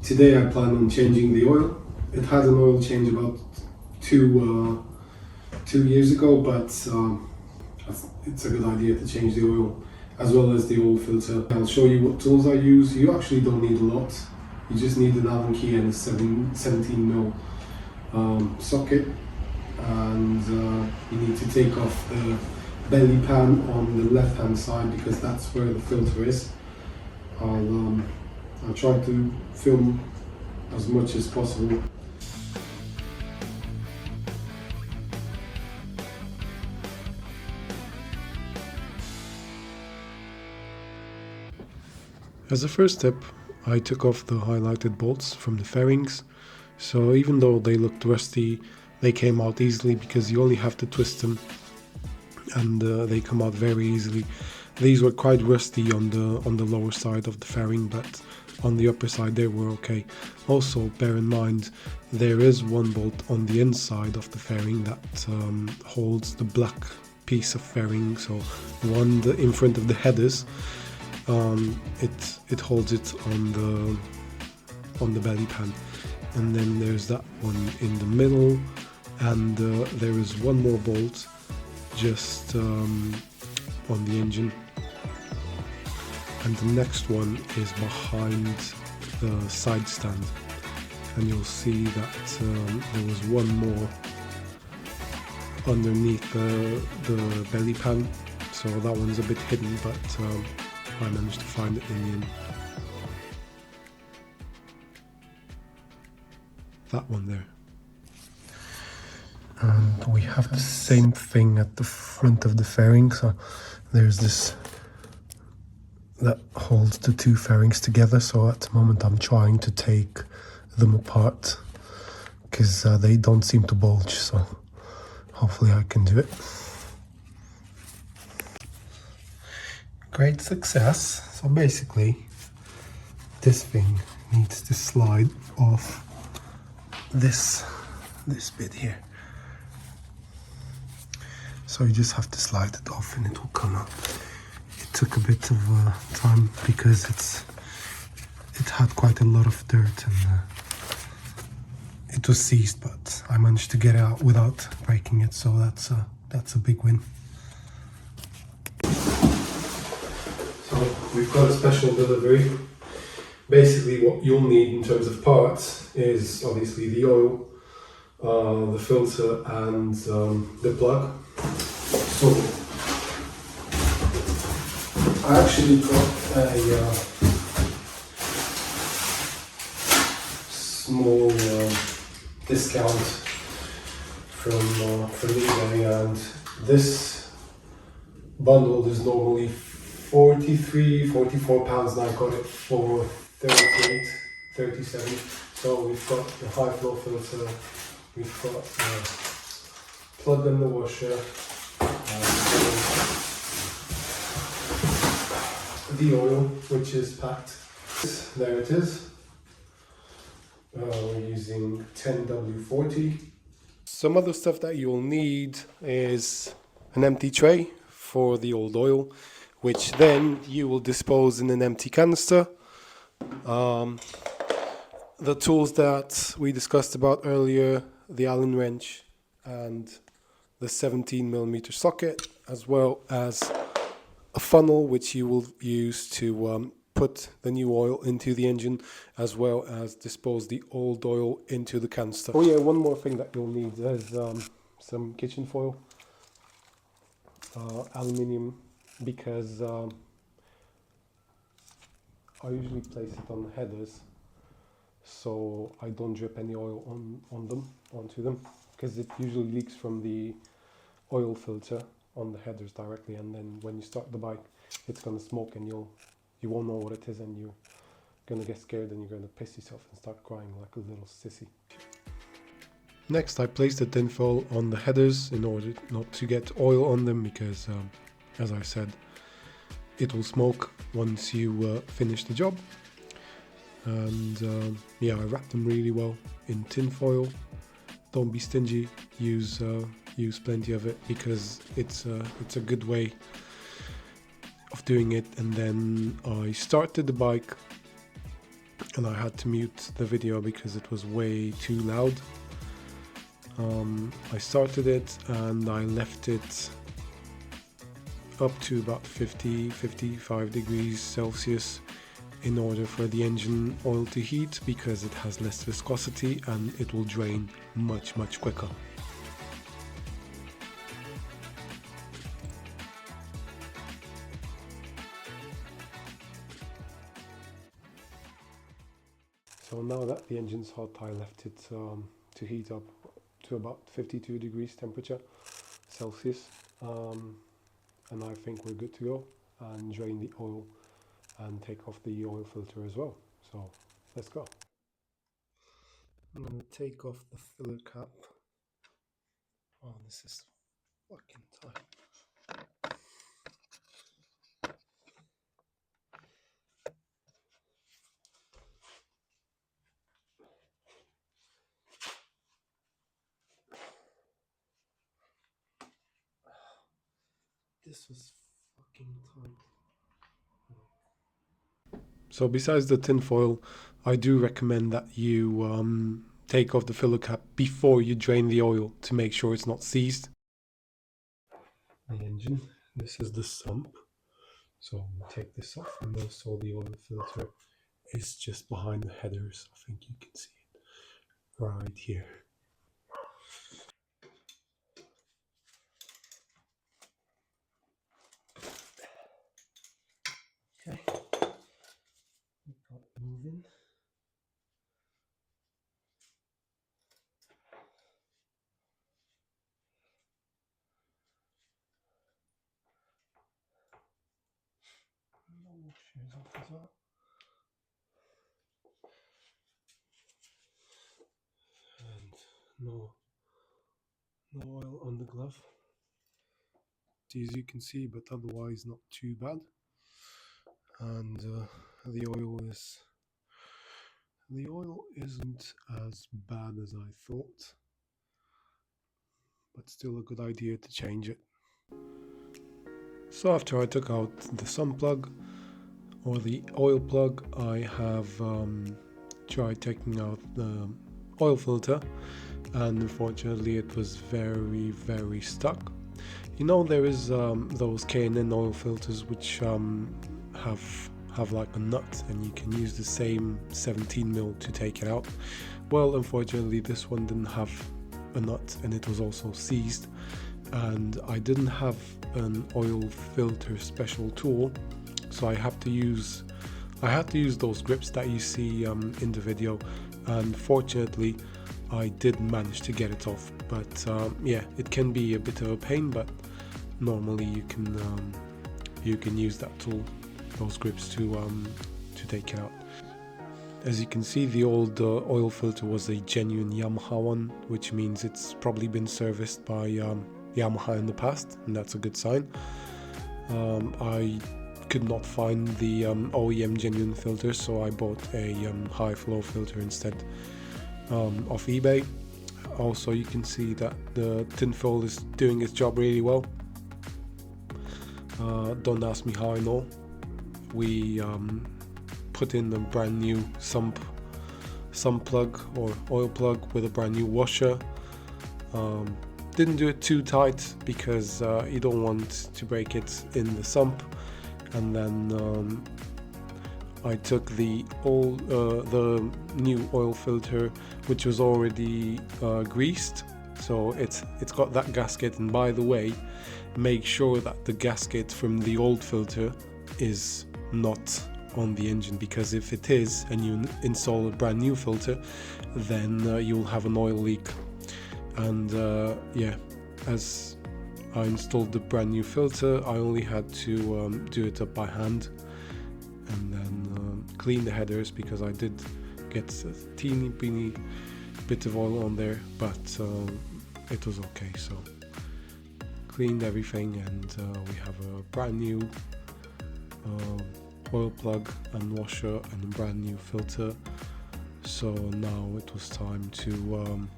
Today I plan on changing the oil. It had an oil change about two years ago, but it's a good idea to change the oil as well as the oil filter. I'll show you what tools I use. You actually don't need a lot. You just need an Allen key and a 17mm socket, and you need to take off the belly pan on the left hand side because that's where the filter is. I'll try to film as much as possible. As a first step, I took off the highlighted bolts from the fairings, so even though they looked rusty, they came out easily because you only have to twist them and they come out very easily. These were quite rusty on the lower side of the fairing, but on the upper side they were okay. Also bear in mind there is one bolt on the inside of the fairing that holds the black piece of fairing, so the one in front of the headers. It holds it on the belly pan, and then there's that one in the middle, and there is one more bolt just on the engine, and the next one is behind the side stand, and you'll see that there was one more underneath the belly pan, so that one's a bit hidden, but I managed to find it in the end. That one there. And we have the same thing at the front of the fairing, so there's this that holds the two fairings together, so at the moment I'm trying to take them apart because they don't seem to bulge, so hopefully I can do it. Great success. So basically this thing needs to slide off this bit here, so you just have to slide it off and it will come out. It took a bit of time because it had quite a lot of dirt and it was seized, but I managed to get it out without breaking it, so that's a big win. We've got a special delivery. Basically what you'll need in terms of parts is obviously the oil, the filter and the plug. So I actually got a small discount from eBay, and this bundle is normally £44, and I got it for 37. So we've got the high flow filter, we've got the plug in the washer, the oil, which is packed. There it is. We're using 10W40. Some other stuff that you'll need is an empty tray for the old oil, which then you will dispose in an empty canister. The tools that we discussed about earlier, the Allen wrench and the 17mm socket, as well as a funnel which you will use to put the new oil into the engine, as well as dispose the old oil into the canister. Oh yeah, one more thing that you'll need is some kitchen foil, aluminium, because I usually place it on the headers so I don't drip any oil onto them, because it usually leaks from the oil filter on the headers directly, and then when you start the bike it's going to smoke and you won't know what it is, and you're going to get scared and you're going to piss yourself and start crying like a little sissy. Next I placed the tinfoil on the headers in order not to get oil on them, because as I said, it will smoke once you finish the job. And yeah, I wrapped them really well in tin foil. Don't be stingy, use plenty of it, because it's a good way of doing it. And then I started the bike and I had to mute the video because it was way too loud. I started it and I left it up to about 50-55 degrees Celsius in order for the engine oil to heat, because it has less viscosity and it will drain much quicker. So now that the engine's hot, I left it to heat up to about 52 degrees temperature Celsius, and I think we're good to go, and drain the oil and take off the oil filter as well. So let's go. I'm gonna take off the filler cap. Oh, this is fucking tight. This was fucking tight. So besides the tin foil, I do recommend that you take off the filler cap before you drain the oil to make sure it's not seized. The engine, this is the sump. So we'll take this off, and also the oil filter is just behind the headers. I think you can see it right here. Okay, we got moving. No washers off as well. And no oil on the glove, as you can see, but otherwise not too bad. And the oil isn't as bad as I thought, but still a good idea to change it. So after I took out the sump plug or the oil plug, I have tried taking out the oil filter, and unfortunately it was very stuck. You know, there is those K&N oil filters which have like a nut, and you can use the same 17mm to take it out. Well, unfortunately this one didn't have a nut, and it was also seized, and I didn't have an oil filter special tool, so I had to use those grips that you see in the video, and fortunately I did manage to get it off. But yeah, it can be a bit of a pain, but normally you can use that tool, those grips, to take it out. As you can see, the old oil filter was a genuine Yamaha one, which means it's probably been serviced by Yamaha in the past, and that's a good sign. I could not find the OEM genuine filter, so I bought a high flow filter instead off eBay. Also, you can see that the tin foil is doing its job really well. Don't ask me how I know. We put in a brand new sump plug or oil plug with a brand new washer. Didn't do it too tight because you don't want to break it in the sump. And then I took the new oil filter, which was already greased, so it's got that gasket. And by the way, make sure that the gasket from the old filter is not on the engine, because if it is and you install a brand new filter, then you'll have an oil leak. And yeah, as I installed the brand new filter, I only had to do it up by hand, and then clean the headers, because I did get a teeny bit of oil on there, but it was okay. So cleaned everything, and we have a brand new oil plug and washer and a brand new filter. So now it was time to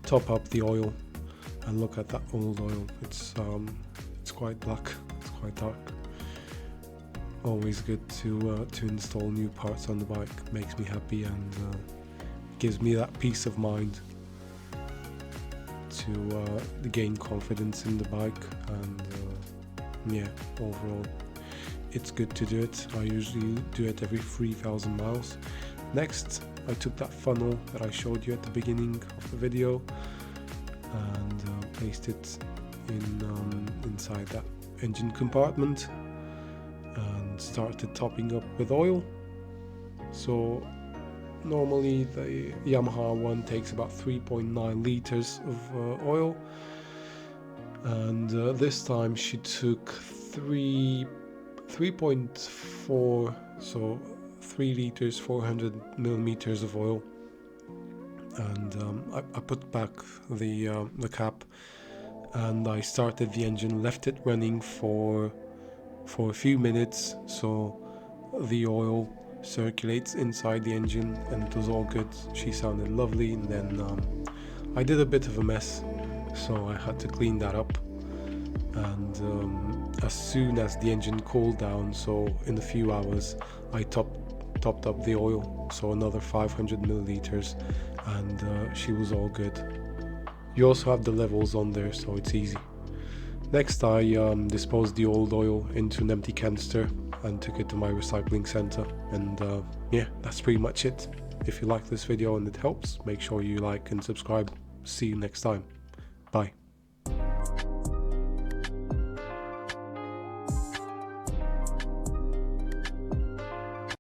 top up the oil, and look at that old oil. It's quite black, it's quite dark. always good to install new parts on the bike. Makes me happy and gives me that peace of mind to gain confidence in the bike. And yeah, overall it's good to do it. I usually do it every 3,000 miles. Next, I took that funnel that I showed you at the beginning of the video and placed it inside that engine compartment and started topping up with oil. So normally the Yamaha R1 takes about 3.9 liters of oil, and this time she took 3.4, so 3 liters 400 millimeters of oil. And I put back the cap and I started the engine, left it running for a few minutes so the oil circulates inside the engine, and it was all good. She sounded lovely, and then I did a bit of a mess, so I had to clean that up. And as soon as the engine cooled down, so in a few hours, I topped up the oil, so another 500 milliliters, and she was all good. You also have the levels on there, so it's easy. Next, I disposed the old oil into an empty canister and took it to my recycling center. And yeah, that's pretty much it. If you like this video and it helps, make sure you like and subscribe. See you next time. Bye.